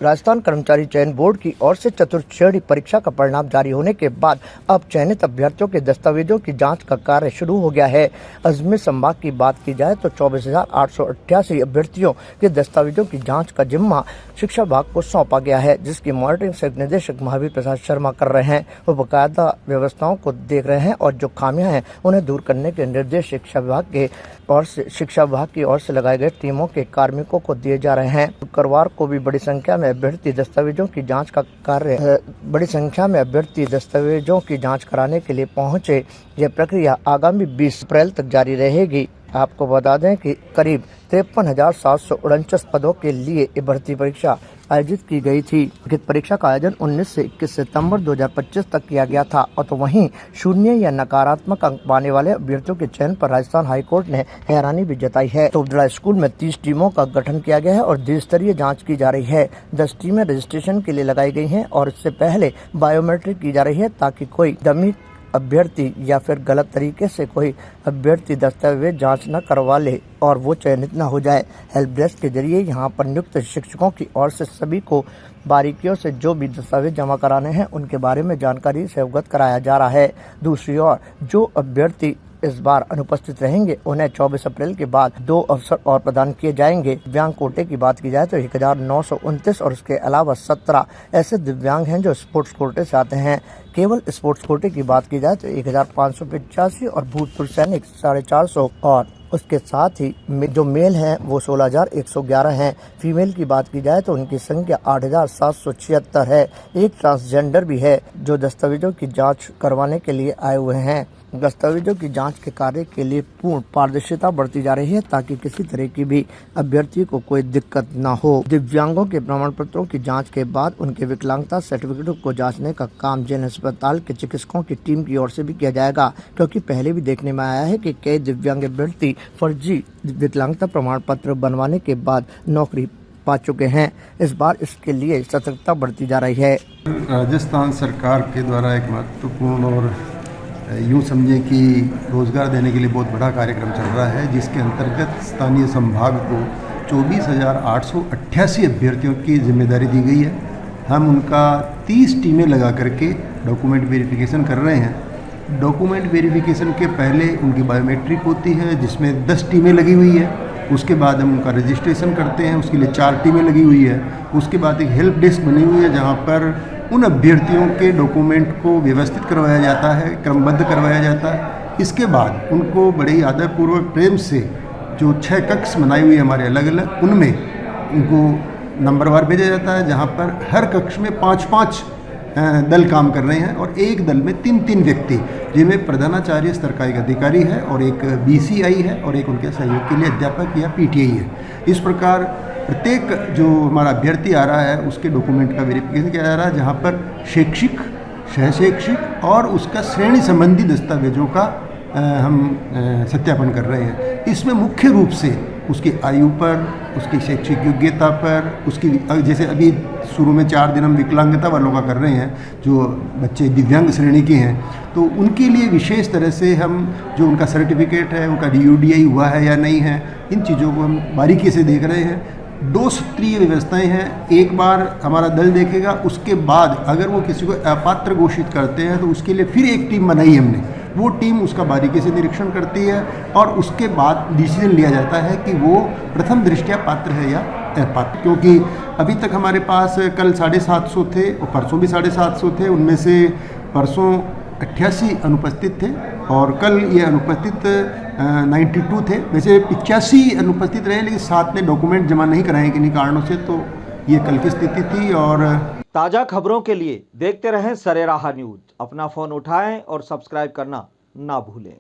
राजस्थान कर्मचारी चयन बोर्ड की ओर से चतुर्थ श्रेणी परीक्षा का परिणाम जारी होने के बाद अब चयनित अभ्यर्थियों के दस्तावेजों की जांच का कार्य शुरू हो गया है। अजमेर संभाग की बात की जाए तो 24,888 अभ्यर्थियों के दस्तावेजों की जांच का जिम्मा शिक्षा विभाग को सौंपा गया है, जिसकी मॉनिटरिंग संयुक्त निदेशक महावीर प्रसाद शर्मा कर रहे हैं। वो बकायदा व्यवस्थाओं को देख रहे हैं और जो खामियां हैं उन्हें दूर करने के निर्देश शिक्षा विभाग की ओर से लगाए गए टीमों के कार्मिकों को दिए जा रहे हैं। शुक्रवार को भी बड़ी संख्या में अभ्यर्थी दस्तावेजों की जांच कराने के लिए पहुंचे। यह प्रक्रिया आगामी 20 अप्रैल तक जारी रहेगी। आपको बता दें कि करीब 53,749 पदों के लिए ये भर्ती परीक्षा आयोजित की गई थी। लिखित परीक्षा का आयोजन 19 से 21 सितंबर 2025 तक किया गया था और तो वहीं शून्य या नकारात्मक अंक पाने वाले अभ्यर्थियों के चयन पर राजस्थान हाईकोर्ट ने हैरानी भी जताई है। तोबदड़ा स्कूल में 30 टीमों का गठन किया गया है और द्विस्तरीय जाँच की जा रही है। 10 टीमें रजिस्ट्रेशन के लिए लगाई गई है और इससे पहले बायोमेट्रिक की जा रही है, ताकि कोई डमी अभ्यर्थी या फिर गलत तरीके से कोई अभ्यर्थी दस्तावेज जांच न करवा ले और वो चयनित न हो जाए। हेल्प डेस्क के जरिए यहां पर नियुक्त शिक्षकों की ओर से सभी को बारीकियों से जो भी दस्तावेज जमा कराने हैं उनके बारे में जानकारी से अवगत कराया जा रहा है। दूसरी ओर जो अभ्यर्थी इस बार अनुपस्थित रहेंगे उन्हें 24 अप्रैल के बाद 2 अवसर और प्रदान किए जाएंगे। दिव्यांग कोटे की बात की जाए तो 1929 और उसके अलावा 17 ऐसे दिव्यांग हैं जो स्पोर्ट्स कोटे से आते हैं। केवल स्पोर्ट्स कोटे की बात की जाए तो 1,585 और भूतपूर्व सैनिक 450 और उसके साथ ही जो मेल हैं वो 16,111 हैं। फीमेल की बात की जाए तो उनकी संख्या 8,776 है। एक ट्रांसजेंडर भी है जो दस्तावेजों की जांच करवाने के लिए आए हुए हैं। दस्तावेजों की जांच के कार्य के लिए पूर्ण पारदर्शिता बरती जा रही है, ताकि किसी तरह की भी अभ्यर्थी को कोई दिक्कत न हो। दिव्यांगों के प्रमाण पत्रों की जांच के बाद उनके विकलांगता सर्टिफिकेट को जांचने का काम जैन अस्पताल के चिकित्सकों की टीम की ओर से भी किया जाएगा, क्योंकि पहले भी देखने में आया है कि कई दिव्यांग अभ्यर्थी फर्जी विकलांगता प्रमाण पत्र बनवाने के बाद नौकरी पा चुके हैं। इस बार इसके लिए सतर्कता बरती जा रही है। राजस्थान सरकार के द्वारा एक महत्वपूर्ण और यूँ समझे कि रोज़गार देने के लिए बहुत बड़ा कार्यक्रम चल रहा है, जिसके अंतर्गत स्थानीय संभाग को 24,888 अभ्यर्थियों की जिम्मेदारी दी गई है। हम उनका 30 टीमें लगा करके डॉक्यूमेंट वेरिफिकेशन कर रहे हैं। डॉक्यूमेंट वेरिफिकेशन के पहले उनकी बायोमेट्रिक होती है, जिसमें 10 टीमें लगी हुई है। उसके बाद हम उनका रजिस्ट्रेशन करते हैं, उसके लिए 4 टीमें लगी हुई है। उसके बाद एक हेल्प डेस्क बनी हुई है, जहाँ पर उन अभ्यर्थियों के डॉक्यूमेंट को व्यवस्थित करवाया जाता है, क्रमबद्ध करवाया जाता है। इसके बाद उनको बड़े ही आदरपूर्वक प्रेम से जो 6 कक्ष बनाए हुए हमारे अलग अलग, उनमें उनको नंबरवार भेजा जाता है, जहाँ पर हर कक्ष में 5-5 दल काम कर रहे हैं और एक दल में 3-3 व्यक्ति, जिनमें प्रधानाचार्य स्तर का एक अधिकारी है और एक BCI है और एक उनके सहयोग के लिए अध्यापक या PTI है। इस प्रकार प्रत्येक जो हमारा अभ्यर्थी आ रहा है उसके डॉक्यूमेंट का वेरिफिकेशन किया जा रहा है, जहाँ पर शैक्षिक, सहशैक्षिक और उसका श्रेणी संबंधी दस्तावेजों का हम सत्यापन कर रहे हैं। इसमें मुख्य रूप से उसकी आयु पर, उसकी शैक्षिक योग्यता पर, उसकी जैसे अभी शुरू में 4 दिन हम विकलांगता वालों का कर रहे हैं, जो बच्चे दिव्यांग श्रेणी के हैं, तो उनके लिए विशेष तरह से हम जो उनका सर्टिफिकेट है, उनका DUDI हुआ है या नहीं है, इन चीज़ों को हम बारीकी से देख रहे हैं। 2 स्तरीय व्यवस्थाएं हैं। एक बार हमारा दल देखेगा, उसके बाद अगर वो किसी को अपात्र घोषित करते हैं तो उसके लिए फिर एक टीम बनाई हमने। वो टीम उसका बारीकी से निरीक्षण करती है और उसके बाद डिसीजन लिया जाता है कि वो प्रथम दृष्टया पात्र है या अपात्र। क्योंकि अभी तक हमारे पास कल 750 थे और परसों भी 750 थे। उनमें से परसों 88 अनुपस्थित थे और कल ये अनुपस्थित 92 थे। वैसे 85 अनुपस्थित रहे, लेकिन 7 ने डॉक्यूमेंट जमा नहीं कराए किन्हीं कारणों से, तो ये कल की स्थिति थी। और ताज़ा खबरों के लिए देखते रहें सरेराह न्यूज़। अपना फ़ोन उठाएं और सब्सक्राइब करना ना भूलें।